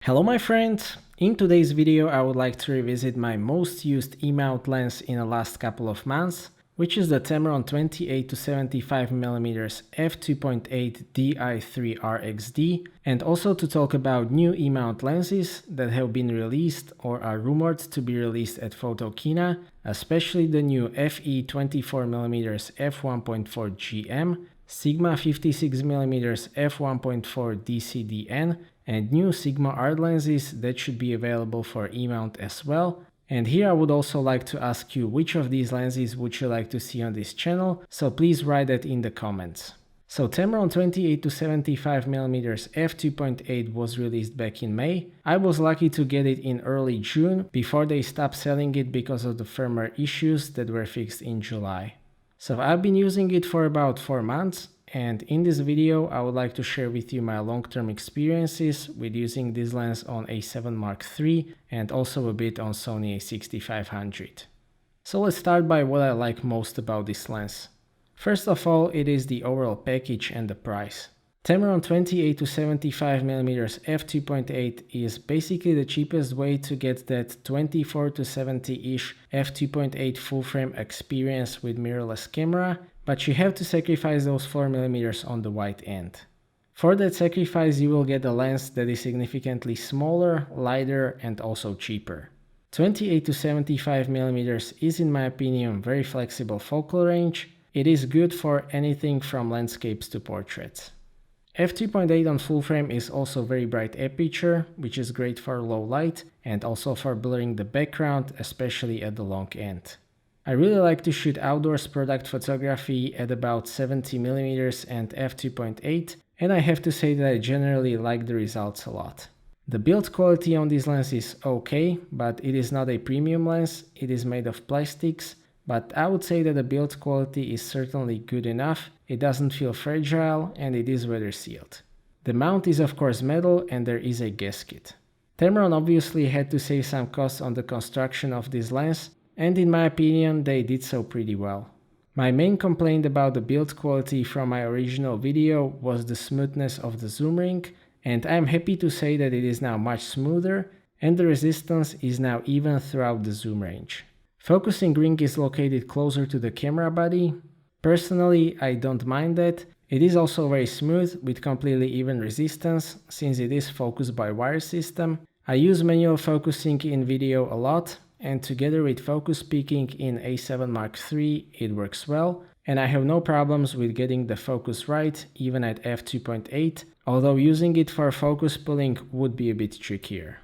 Hello my friends! In today's video I would like to revisit my most used E-mount lens in the last couple of months, which is the Tamron 28-75mm F2.8 Di3RXD, and also to talk about new E-mount lenses that have been released or are rumored to be released at Photokina, especially the new FE 24mm F1.4 GM, Sigma 56mm F1.4 DCDN, and new Sigma art lenses that should be available for E-mount as well. And here I would also like to ask you which of these lenses would you like to see on this channel, so please write that in the comments. So Tamron 28-75mm F2.8 was released back in May. I was lucky to get it in early June before they stopped selling it because of the firmware issues that were fixed in July. So I've been using it for about 4 months. And in this video, I would like to share with you my long-term experiences with using this lens on A7 Mark III and also a bit on Sony A6500. So let's start by what I like most about this lens. First of all, it is the overall package and the price. Tamron 28-75mm f2.8 is basically the cheapest way to get that 24 to 70-ish f2.8 full-frame experience with mirrorless camera, but you have to sacrifice those 4mm on the wide end. For that sacrifice you will get a lens that is significantly smaller, lighter and also cheaper. 28 to 75mm is in my opinion very flexible focal range. It is good for anything from landscapes to portraits. F2.8 on full frame is also very bright aperture, which is great for low light and also for blurring the background, especially at the long end. I really like to shoot outdoors product photography at about 70mm and f2.8, and I have to say that I generally like the results a lot. The build quality on this lens is okay, but it is not a premium lens, it is made of plastics, but I would say that the build quality is certainly good enough, it doesn't feel fragile and it is weather sealed. The mount is of course metal and there is a gasket. Tamron obviously had to save some costs on the construction of this lens, and in my opinion they did so pretty well. My main complaint about the build quality from my original video was the smoothness of the zoom ring, and I am happy to say that it is now much smoother and the resistance is now even throughout the zoom range. Focusing ring is located closer to the camera body. Personally, I don't mind that. It is also very smooth with completely even resistance since it is focused by wire system. I use manual focusing in video a lot, and together with focus peaking in A7 Mark III it works well, and I have no problems with getting the focus right even at f2.8, although using it for focus pulling would be a bit trickier.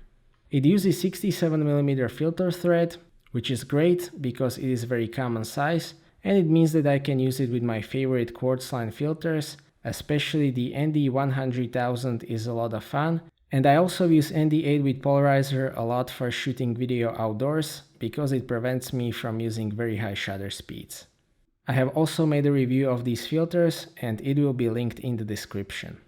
It uses 67mm filter thread, which is great because it is very common size, and it means that I can use it with my favorite quartz line filters, especially the ND100,000 is a lot of fun. And I also use ND8 with polarizer a lot for shooting video outdoors because it prevents me from using very high shutter speeds. I have also made a review of these filters and it will be linked in the description.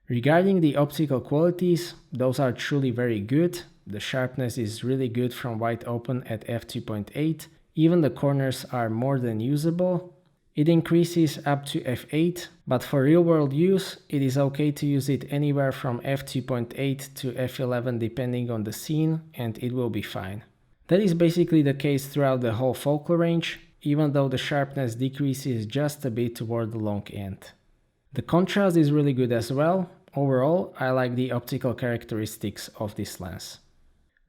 Regarding the optical qualities, those are truly very good. The sharpness is really good from wide open at f2.8, even the corners are more than usable. It increases up to f8, but for real-world use, it is okay to use it anywhere from f2.8 to f11 depending on the scene, and it will be fine. That is basically the case throughout the whole focal range, even though the sharpness decreases just a bit toward the long end. The contrast is really good as well. Overall, I like the optical characteristics of this lens.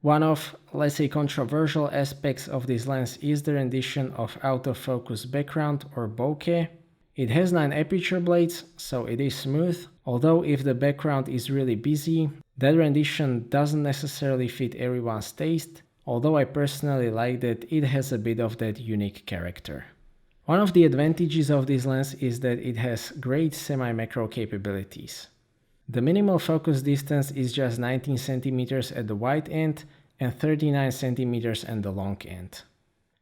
One of, let's say, controversial aspects of this lens is the rendition of autofocus background or bokeh. It has 9 aperture blades, so it is smooth, although if the background is really busy, that rendition doesn't necessarily fit everyone's taste, although I personally like that it has a bit of that unique character. One of the advantages of this lens is that it has great semi-macro capabilities. The minimal focus distance is just 19 cm at the wide end and 39 cm at the long end.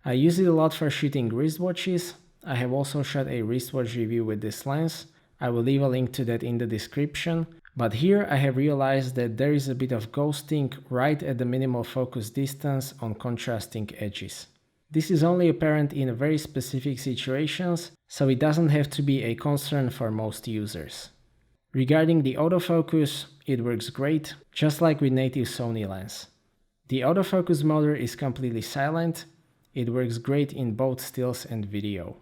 I use it a lot for shooting wristwatches. I have also shot a wristwatch review with this lens. I will leave a link to that in the description. But here I have realized that there is a bit of ghosting right at the minimal focus distance on contrasting edges. This is only apparent in very specific situations, so it doesn't have to be a concern for most users. Regarding the autofocus, it works great, just like with native Sony lens. The autofocus motor is completely silent, it works great in both stills and video.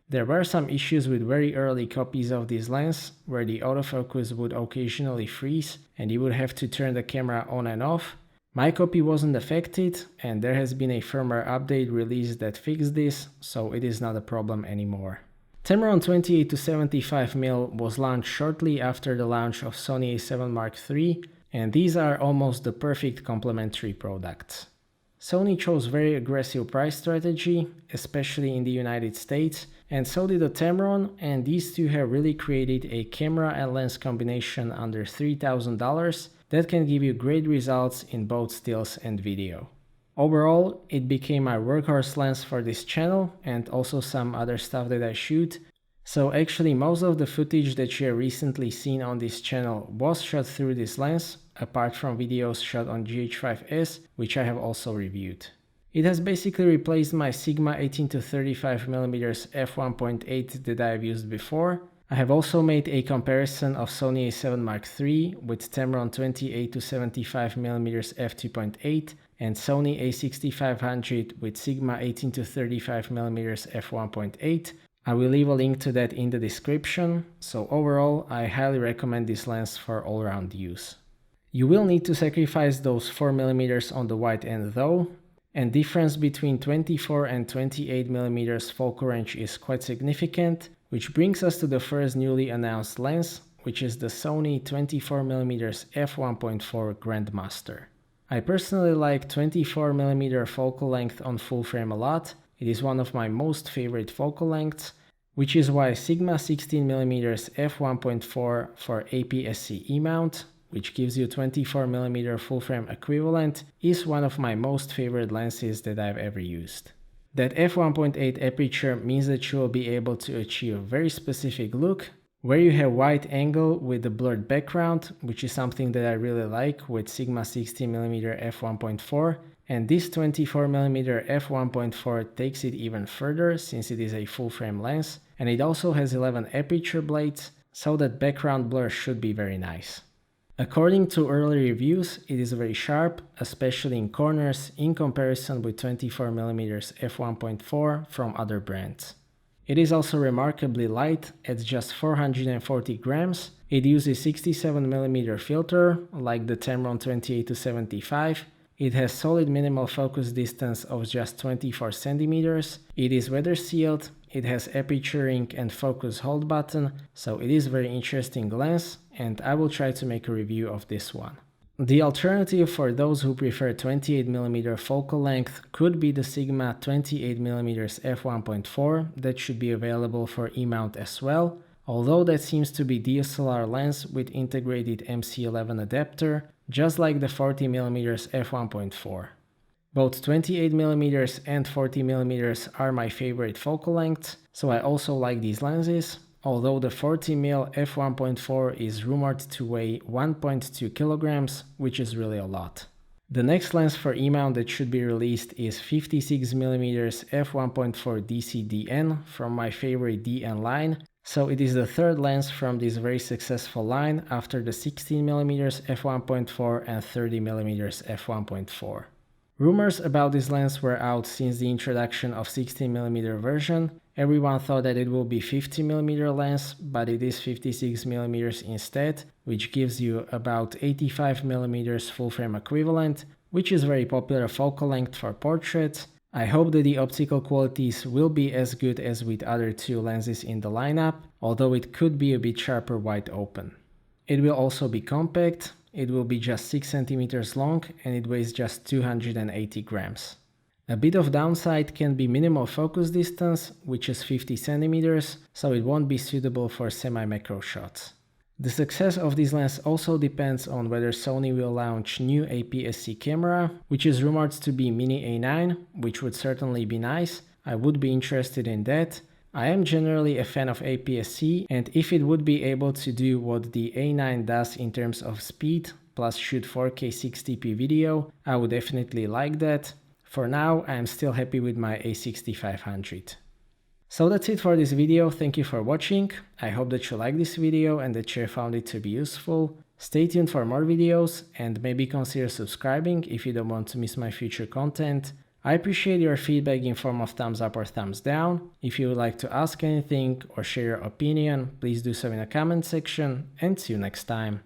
There were some issues with very early copies of this lens, where the autofocus would occasionally freeze and you would have to turn the camera on and off. My copy wasn't affected, and there has been a firmware update released that fixed this, so it is not a problem anymore. Tamron 28-75mm was launched shortly after the launch of Sony A7 III, and these are almost the perfect complementary products. Sony chose very aggressive price strategy, especially in the United States, and so did the Tamron, and these two have really created a camera and lens combination under $3,000 that can give you great results in both stills and video. Overall, it became my workhorse lens for this channel and also some other stuff that I shoot. So actually most of the footage that you have recently seen on this channel was shot through this lens, apart from videos shot on GH5S, which I have also reviewed. It has basically replaced my Sigma 18-35mm F1.8 that I have used before. I have also made a comparison of Sony A7 III with Tamron 28-75mm F2.8 and Sony A6500 with Sigma 18-35mm F1.8. I will leave a link to that in the description, so overall I highly recommend this lens for all-round use. You will need to sacrifice those 4mm on the wide end though, and difference between 24 and 28mm focal range is quite significant, which brings us to the first newly announced lens, which is the Sony 24mm F1.4 Grandmaster. I personally like 24mm focal length on full frame a lot. It is one of my most favorite focal lengths, which is why Sigma 16mm F1.4 for APS-C E-mount, which gives you 24mm full frame equivalent, is one of my most favorite lenses that I've ever used. That f1.8 aperture means that you will be able to achieve a very specific look, where you have wide angle with a blurred background, which is something that I really like with Sigma 16mm f1.4, and this 24mm f1.4 takes it even further since it is a full frame lens, and it also has 11 aperture blades, so that background blur should be very nice. According to early reviews, it is very sharp, especially in corners, in comparison with 24mm f1.4 from other brands. It is also remarkably light at just 440 grams. It uses 67mm filter, like the Tamron 28-75. It has solid minimal focus distance of just 24 cm. It is weather sealed. It has aperture ring and focus hold button, so it is a very interesting lens, and I will try to make a review of this one. The alternative for those who prefer 28mm focal length could be the Sigma 28mm f1.4 that should be available for E-mount as well, although that seems to be DSLR lens with integrated MC11 adapter, just like the 40mm f1.4. Both 28mm and 40mm are my favorite focal lengths, so I also like these lenses, although the 40mm f1.4 is rumored to weigh 1.2 kg, which is really a lot. The next lens for E-mount that should be released is 56mm f1.4 DC-DN from my favorite DN line, so it is the third lens from this very successful line after the 16mm f1.4 and 30mm f1.4. Rumors about this lens were out since the introduction of 16mm version. Everyone thought that it will be 50mm lens, but it is 56mm instead, which gives you about 85mm full frame equivalent, which is very popular focal length for portraits. I hope that the optical qualities will be as good as with other two lenses in the lineup, although it could be a bit sharper wide open. It will also be compact. It will be just 6 cm long and it weighs just 280 grams. A bit of downside can be minimal focus distance, which is 50 cm, so it won't be suitable for semi-macro shots. The success of this lens also depends on whether Sony will launch new APS-C camera, which is rumored to be Mini A9, which would certainly be nice. I would be interested in that. I am generally a fan of APS-C, and if it would be able to do what the A9 does in terms of speed, plus shoot 4K 60p video, I would definitely like that. For now, I am still happy with my A6500. So that's it for this video, thank you for watching. I hope that you liked this video and that you found it to be useful. Stay tuned for more videos and maybe consider subscribing if you don't want to miss my future content. I appreciate your feedback in form of thumbs up or thumbs down. If you would like to ask anything or share your opinion, please do so in the comment section, and see you next time.